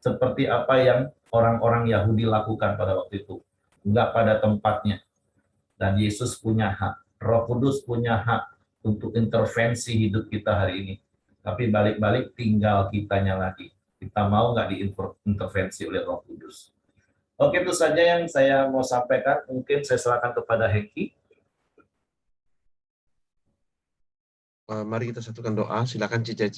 seperti apa yang orang-orang Yahudi lakukan pada waktu itu. Enggak pada tempatnya. Dan Yesus punya hak, Roh Kudus punya hak untuk intervensi hidup kita hari ini. Tapi balik-balik tinggal kitanya lagi. Kita mau nggak diintervensi oleh Roh Kudus. Oke, itu saja yang saya mau sampaikan. Mungkin saya serahkan kepada Hengki. Mari kita satukan doa. Silakan Cica.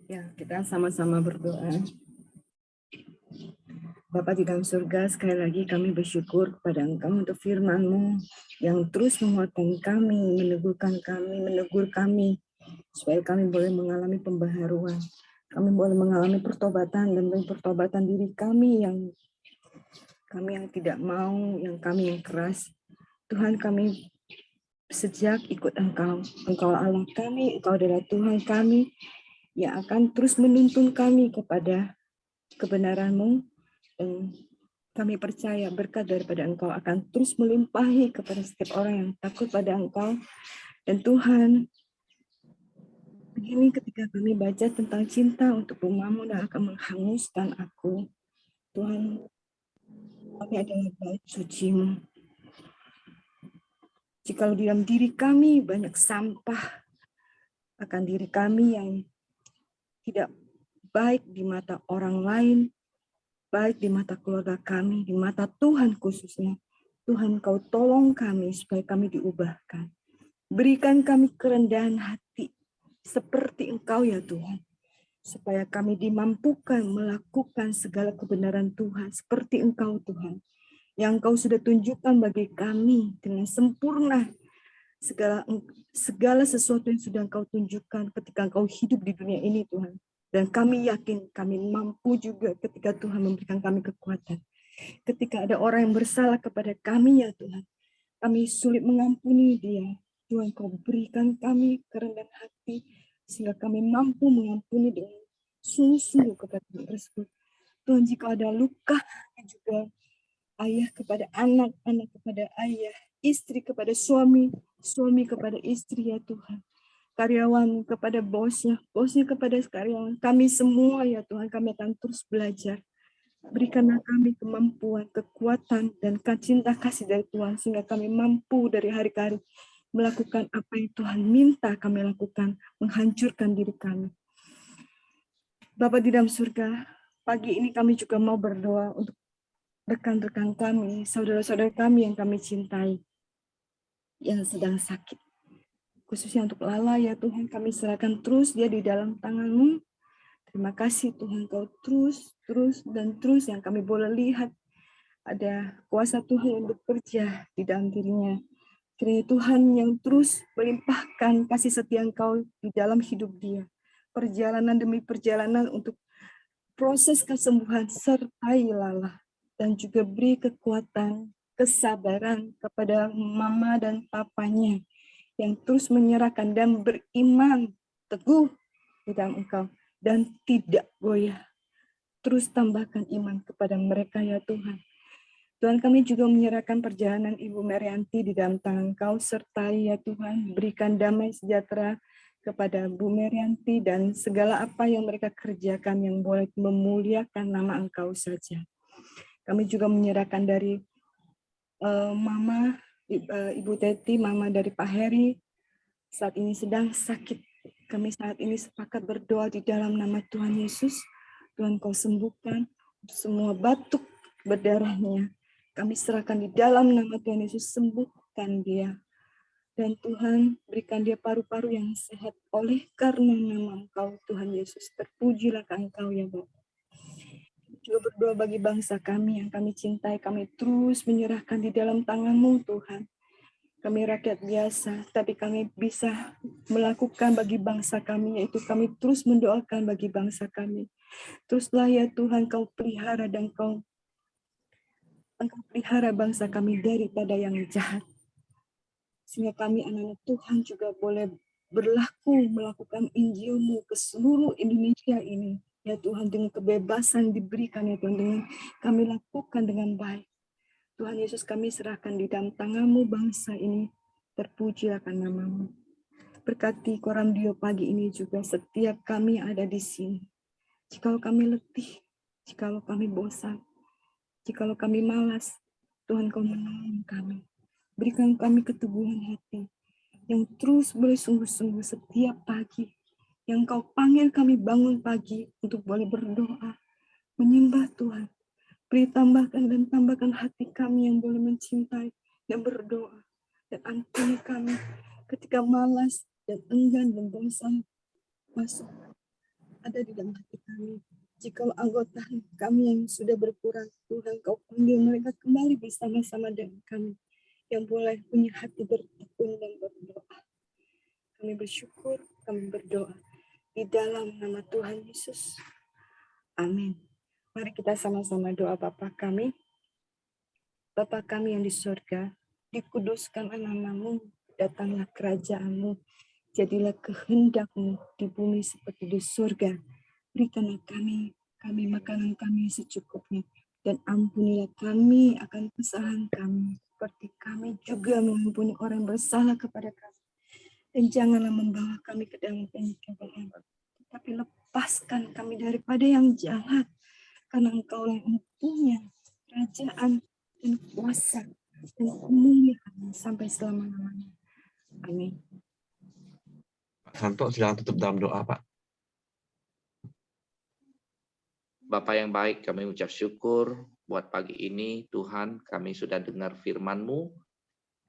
Ya, kita sama-sama berdoa. Bapa di dalam surga, sekali lagi kami bersyukur kepada Engkau untuk firman-Mu yang terus menguatkan kami, menegur kami, supaya kami boleh mengalami pembaharuan. Kami boleh mengalami pertobatan dan pertobatan diri kami yang tidak mau, kami yang keras. Tuhan, kami sejak ikut Engkau Allah kami, Engkau adalah Tuhan kami yang akan terus menuntun kami kepada kebenaran-Mu. Dan kami percaya berkat daripada Engkau akan terus melimpahi kepada setiap orang yang takut pada Engkau. Dan Tuhan, begini ketika kami baca tentang cinta untuk umat-Mu dan akan menghanguskan aku. Tuhan, kami adalah bait suci-Mu. Jikalau di dalam diri kami banyak sampah akan diri kami yang tidak baik di mata orang lain, baik di mata keluarga kami, di mata Tuhan khususnya. Tuhan, Kau tolong kami supaya kami diubahkan. Berikan kami kerendahan hati seperti Engkau ya Tuhan. Supaya kami dimampukan melakukan segala kebenaran Tuhan seperti Engkau Tuhan. Yang Kau sudah tunjukkan bagi kami dengan sempurna segala sesuatu yang sudah Engkau tunjukkan ketika Engkau hidup di dunia ini Tuhan. Dan kami yakin kami mampu juga ketika Tuhan memberikan kami kekuatan. Ketika ada orang yang bersalah kepada kami ya Tuhan, kami sulit mengampuni dia. Tuhan, Kau berikan kami kerendahan hati sehingga kami mampu mengampuni dengan sungguh-sungguh kepada tersebut. Tuhan, jika ada luka juga ayah kepada anak, anak kepada ayah, istri kepada suami, suami kepada istri ya Tuhan. Karyawan kepada bosnya, bosnya kepada karyawan. Kami semua ya Tuhan, kami akan terus belajar. Berikanlah kami kemampuan, kekuatan, dan cinta kasih dari Tuhan, sehingga kami mampu dari hari ke hari melakukan apa yang Tuhan minta kami lakukan, menghancurkan diri kami. Bapa di dalam surga, pagi ini kami juga mau berdoa untuk rekan-rekan kami, saudara-saudara kami yang kami cintai, yang sedang sakit. Khususnya untuk Lala ya Tuhan, kami serahkan terus dia di dalam tangan-Mu. Terima kasih Tuhan, Kau terus yang kami boleh lihat ada kuasa Tuhan yang bekerja di dalam dirinya. Kiranya Tuhan yang terus melimpahkan kasih setia Engkau di dalam hidup dia. Perjalanan demi perjalanan untuk proses kesembuhan sertailah dan juga beri kekuatan, kesabaran kepada mama dan papanya yang terus menyerahkan dan beriman teguh di dalam Engkau dan tidak goyah. Terus tambahkan iman kepada mereka ya Tuhan. Tuhan, kami juga menyerahkan perjalanan Ibu Merianti di dalam tangan Engkau, sertai ya Tuhan, berikan damai sejahtera kepada Bu Merianti dan segala apa yang mereka kerjakan yang boleh memuliakan nama Engkau saja. Kami juga menyerahkan dari Mama, Ibu Teti, Mama dari Pak Heri, saat ini sedang sakit. Kami saat ini sepakat berdoa di dalam nama Tuhan Yesus. Tuhan, Kau sembuhkan semua batuk berdarahnya. Kami serahkan di dalam nama Tuhan Yesus, sembuhkan dia. Dan Tuhan, berikan dia paru-paru yang sehat oleh karena nama Engkau, Tuhan Yesus. Terpujilah Engkau ya Bapa. Juga berdoa bagi bangsa kami yang kami cintai, kami terus menyerahkan di dalam tangan-Mu Tuhan. Kami rakyat biasa, tapi kami bisa melakukan bagi bangsa kami, yaitu kami terus mendoakan bagi bangsa kami. Teruslah ya Tuhan, Kau pelihara dan Engkau pelihara bangsa kami daripada yang jahat. Sehingga kami anak-anak Tuhan juga boleh berlaku melakukan Injil-Mu ke seluruh Indonesia ini. Ya Tuhan, dengan kebebasan diberikan ya Tuhan, dengan kami lakukan dengan baik. Tuhan Yesus, kami serahkan di dalam tangan-Mu bangsa ini. Terpujilah nama-Mu. Berkati Koram Dio pagi ini juga setiap kami ada di sini. Jikalau kami letih, jikalau kami bosan, jikalau kami malas, Tuhan Kau menolong kami. Berikan kami keteguhan hati yang terus boleh sungguh-sungguh setiap pagi. Yang Kau panggil kami bangun pagi untuk boleh berdoa, menyembah Tuhan. Beri tambahkan dan tambahkan hati kami yang boleh mencintai dan berdoa. Dan ampuni kami ketika malas dan enggan dan bosan masuk ada di dalam hati kami. Jika anggota kami yang sudah berkurang, Tuhan Kau panggil mereka kembali bersama-sama dengan kami. Yang boleh punya hati bertekun dan berdoa. Kami bersyukur, kami berdoa. Di dalam nama Tuhan Yesus. Amin. Mari kita sama-sama doa Bapa kami. Bapa kami yang di surga, dikuduskanlah nama-Mu, datanglah kerajaan-Mu, jadilah kehendak-Mu di bumi seperti di surga. Berikanlah kami makanan kami secukupnya, dan ampunilah kami akan kesalahan kami, seperti kami juga mengampuni orang yang bersalah kepada kami. Dan janganlah membawa kami ke dalam pencobaan, tetapi lepaskan kami daripada yang jahat, karena Engkau yang mempunyai kerajaan dan kuasa dan kemuliaan sampai selama-lamanya. Amin. Pak Santo, silakan tutup dalam doa, Pak. Bapa yang baik, kami ucap syukur buat pagi ini. Tuhan, kami sudah dengar firman-Mu,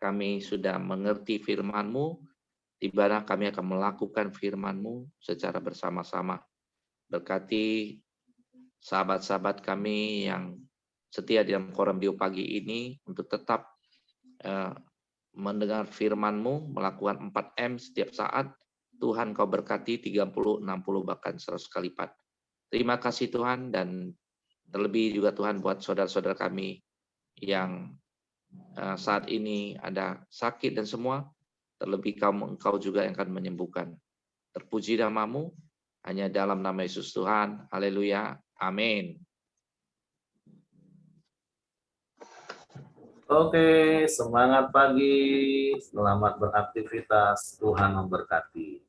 kami sudah mengerti firman-Mu, di mana kami akan melakukan firman-Mu secara bersama-sama. Berkati sahabat-sahabat kami yang setia di dalam Koram Dio pagi ini untuk tetap mendengar firman-Mu, melakukan 4M setiap saat. Tuhan Kau berkati 30, 60, bahkan 100 kali lipat. Terima kasih Tuhan, dan terlebih juga Tuhan buat saudara-saudara kami yang saat ini ada sakit dan semua, terlebih Engkau juga yang akan menyembuhkan. Terpuji nama-Mu, hanya dalam nama Yesus Tuhan. Haleluya. Amin. Oke, semangat pagi, selamat beraktivitas, Tuhan memberkati.